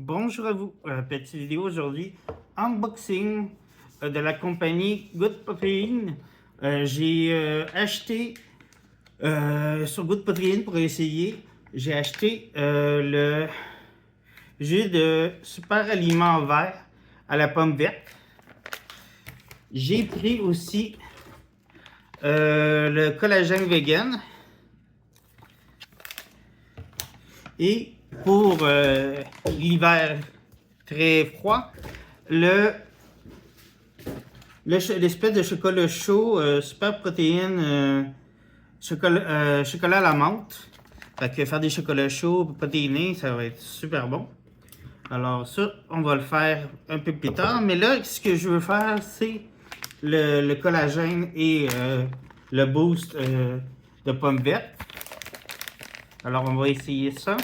Bonjour à vous, petite vidéo aujourd'hui, unboxing de la compagnie Good Protein. J'ai acheté sur Good Protein pour essayer, j'ai acheté le jus de super aliment vert à la pomme verte. J'ai pris aussi le collagène vegan. Et pour l'hiver très froid, l'espèce de chocolat chaud, super protéine, chocolat à la menthe. Fait que faire des chocolats chauds protéinés, ça va être super bon. Alors ça, on va le faire un peu plus tard. Mais là, ce que je veux faire, c'est le collagène et le boost de pommes vertes. Alors on va essayer ça.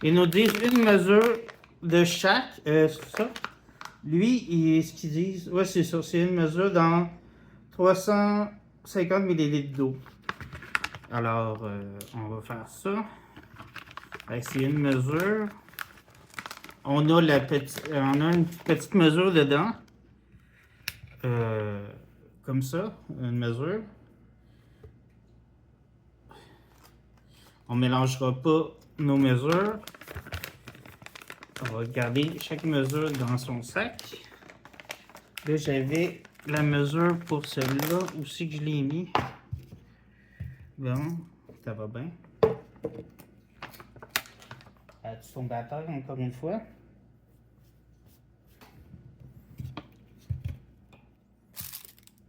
Ils nous disent une mesure de chaque, c'est ça. Lui, ce qu'ils disent, ouais, c'est ça, c'est une mesure dans 350 ml d'eau. Alors, on va faire ça. C'est une mesure. On a une petite mesure dedans. Comme ça, une mesure. On ne mélangera pas nos mesures. On va garder chaque mesure dans son sac. Là, j'avais la mesure pour celle-là aussi que je l'ai mis. Bon, ça va bien. Petit fondateur, encore une fois.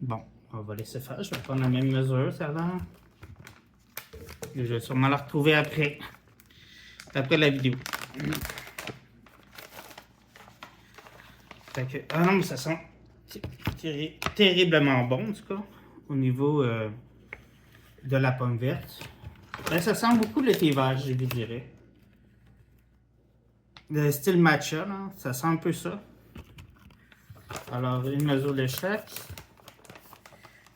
Bon, on va laisser faire. Je vais prendre la même mesure, ça va. Je vais sûrement la retrouver après la vidéo. Fait que, ah non, mais ça sent terriblement bon, en tout cas, au niveau de la pomme verte. Ben, ça sent beaucoup le thé vert, je dirais. Le style matcha, là, ça sent un peu ça. Alors, une mesure de chaque.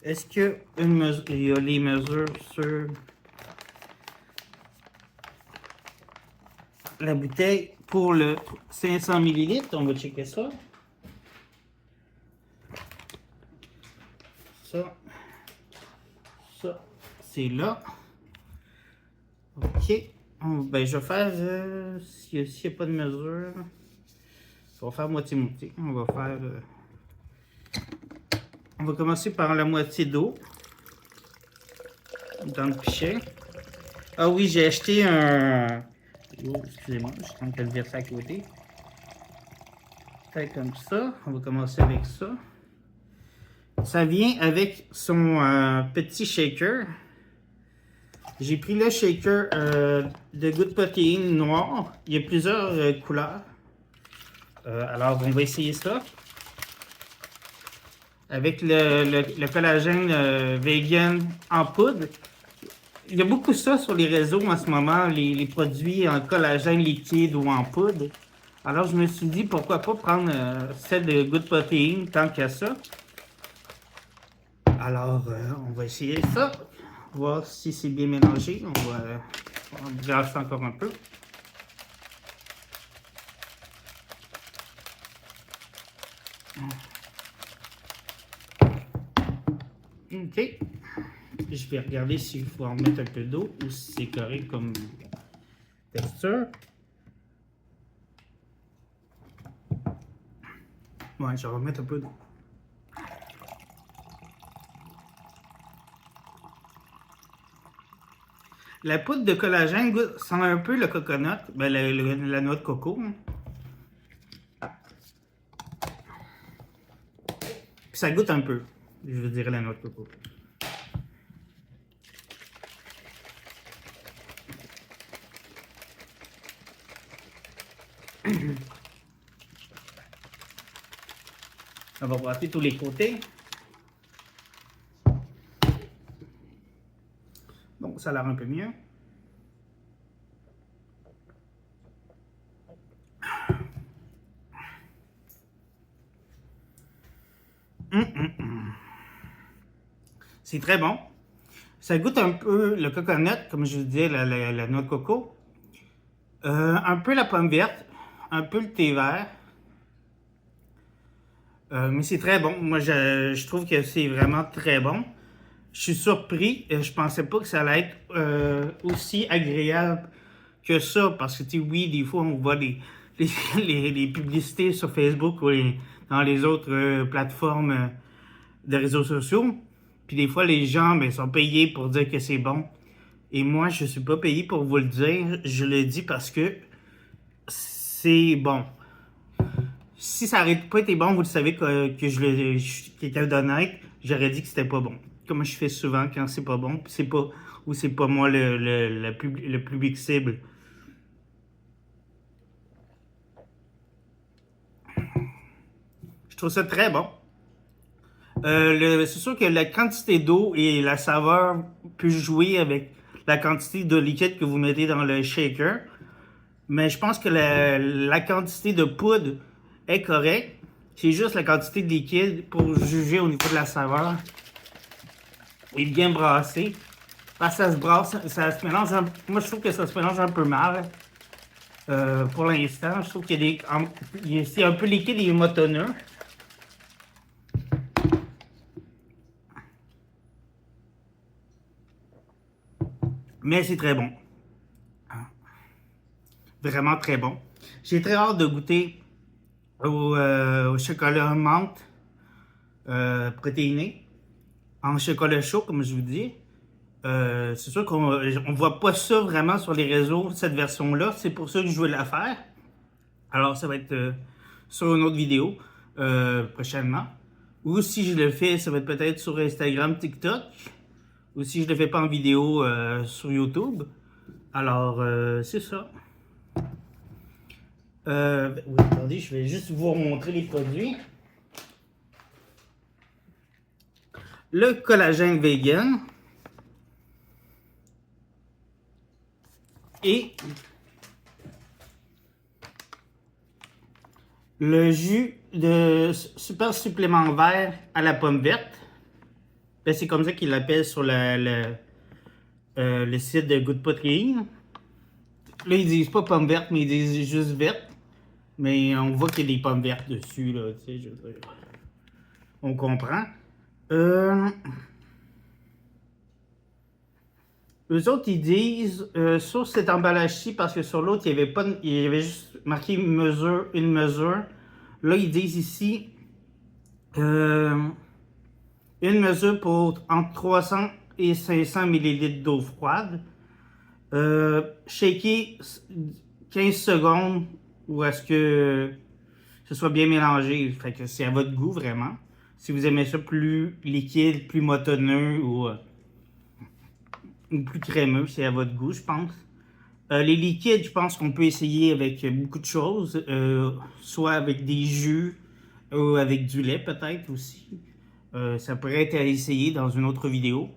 Est-ce que il y a les mesures sur la bouteille pour le 500 ml? On va checker ça. Ça, c'est là. Ok. Ben, je vais faire, s'il n'y a pas de mesure, on va faire moitié-moitié. On va commencer par la moitié d'eau dans le pichet. Ah oui, j'ai acheté un... Oh, excusez-moi, je suis en train de le verser à côté. Fait comme ça. On va commencer avec ça. Ça vient avec son petit shaker. J'ai pris le shaker de Good Protein noir. Il y a plusieurs couleurs. Alors, on va essayer ça. Avec le collagène vegan en poudre. Il y a beaucoup ça sur les réseaux en ce moment, les produits en collagène liquide ou en poudre. Alors, je me suis dit, pourquoi pas prendre celle de Good Protein tant qu'il y a ça. Alors, on va essayer ça. Voir si c'est bien mélangé. On va brasser encore un peu. Ok. Je vais regarder s'il faut en mettre un peu d'eau ou si c'est correct comme texture. Ouais, je vais remettre un peu d'eau. La poudre de collagène sent un peu le coconut, ben la noix de coco. Puis ça goûte un peu, je dirais, la noix de coco. On va gratter tous les côtés. Bon, ça a l'air un peu mieux. C'est très bon. Ça goûte un peu le coconut, comme je vous disais, la noix de coco. Un peu la pomme verte, un peu le thé vert. Mais c'est très bon. Moi, je trouve que c'est vraiment très bon. Je suis surpris. Je pensais pas que ça allait être aussi agréable que ça. Parce que, tu sais, oui, des fois, on voit les publicités sur Facebook ou dans les autres plateformes de réseaux sociaux. Puis des fois, les gens sont payés pour dire que c'est bon. Et moi, je suis pas payé pour vous le dire. Je le dis parce que c'est bon. Si ça n'aurait pas été bon, vous le savez que je suis quelqu'un d'honnête, j'aurais dit que c'était pas bon. Comme je fais souvent quand c'est pas bon, c'est pas ou c'est pas moi le public cible. Je trouve ça très bon. C'est sûr que la quantité d'eau et la saveur peut jouer avec la quantité de liquide que vous mettez dans le shaker. Mais je pense que la quantité de poudre est correcte. C'est juste la quantité de liquide pour juger au niveau de la saveur. Et bien brassé. Parce que ça se brasse, ça se mélange moi je trouve que ça se mélange un peu mal. Pour l'instant, je trouve qu'il y a c'est un peu liquide et motonneux. Mais c'est très bon. Vraiment très bon. J'ai très hâte de goûter au chocolat menthe protéiné. En chocolat chaud, comme je vous dis. C'est sûr qu'on ne voit pas ça vraiment sur les réseaux, cette version-là. C'est pour ça que je veux la faire. Alors, ça va être sur une autre vidéo prochainement. Ou si je le fais, ça va être peut-être sur Instagram, TikTok. Ou si je le fais pas en vidéo sur YouTube. Alors, c'est ça. Oui, attendez, je vais juste vous montrer les produits. Le collagène vegan. Et le jus de super supplément vert à la pomme verte. Ben, c'est comme ça qu'ils l'appellent sur le site de Good Protein. Là, ils disent pas pomme verte, mais ils disent juste verte. Mais on voit qu'il y a des pommes vertes dessus, là, tu sais, je veux dire. On comprend. Eux autres, ils disent sur cet emballage-ci, parce que sur l'autre, il y avait juste marqué une mesure. Là, ils disent ici une mesure pour entre 300 et 500 ml d'eau froide. Shaker 15 secondes ou est-ce que ce soit bien mélangé. Fait que c'est à votre goût vraiment. Si vous aimez ça plus liquide, plus motonneux ou plus crémeux, c'est à votre goût, je pense. Les liquides, je pense qu'on peut essayer avec beaucoup de choses, soit avec des jus ou avec du lait peut-être aussi. Ça pourrait être à essayer dans une autre vidéo.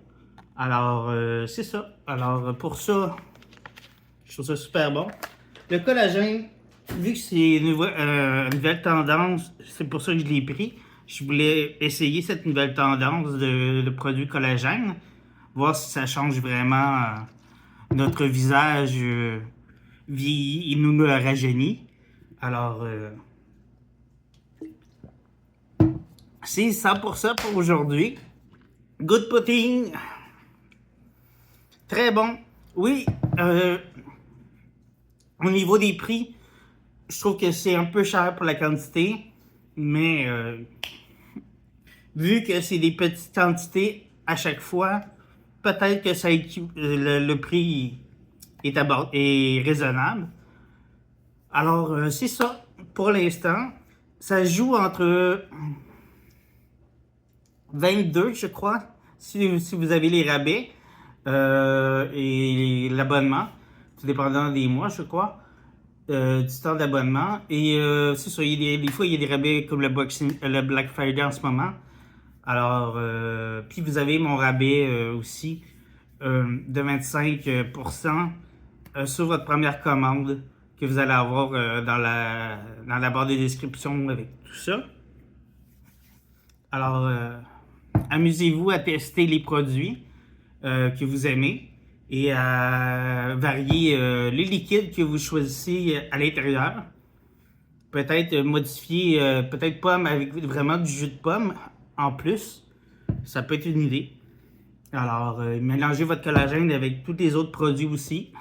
Alors, c'est ça. Alors, pour ça, je trouve ça super bon. Le collagène, vu que c'est une nouvelle tendance, c'est pour ça que je l'ai pris. Je voulais essayer cette nouvelle tendance de produits collagène, voir si ça change vraiment notre visage vieillit et nous rajeunit. Alors, c'est ça pour aujourd'hui. Good Protein. Très bon. Oui, au niveau des prix, je trouve que c'est un peu cher pour la quantité, mais vu que c'est des petites quantités à chaque fois, peut-être que le prix est raisonnable. Alors, c'est ça pour l'instant. Ça joue entre 22, je crois, si vous avez les rabais et l'abonnement, tout dépendant des mois, je crois, du temps d'abonnement. Et c'est ça, des fois, il y a des rabais comme le Black Friday en ce moment. Alors, puis vous avez mon rabais aussi de 25% sur votre première commande que vous allez avoir dans la barre de description avec tout ça. Alors, amusez-vous à tester les produits que vous aimez. et à varier les liquides que vous choisissez à l'intérieur. Peut-être modifier, peut-être pomme avec vraiment du jus de pomme en plus. Ça peut être une idée. Alors, mélangez votre collagène avec tous les autres produits aussi.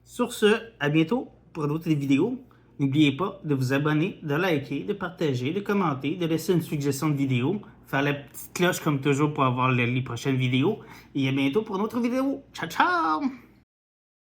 Sur ce, à bientôt pour d'autres vidéos. N'oubliez pas de vous abonner, de liker, de partager, de commenter, de laisser une suggestion de vidéo, faire la petite cloche comme toujours pour avoir les prochaines vidéos. Et à bientôt pour une autre vidéo. Ciao, ciao!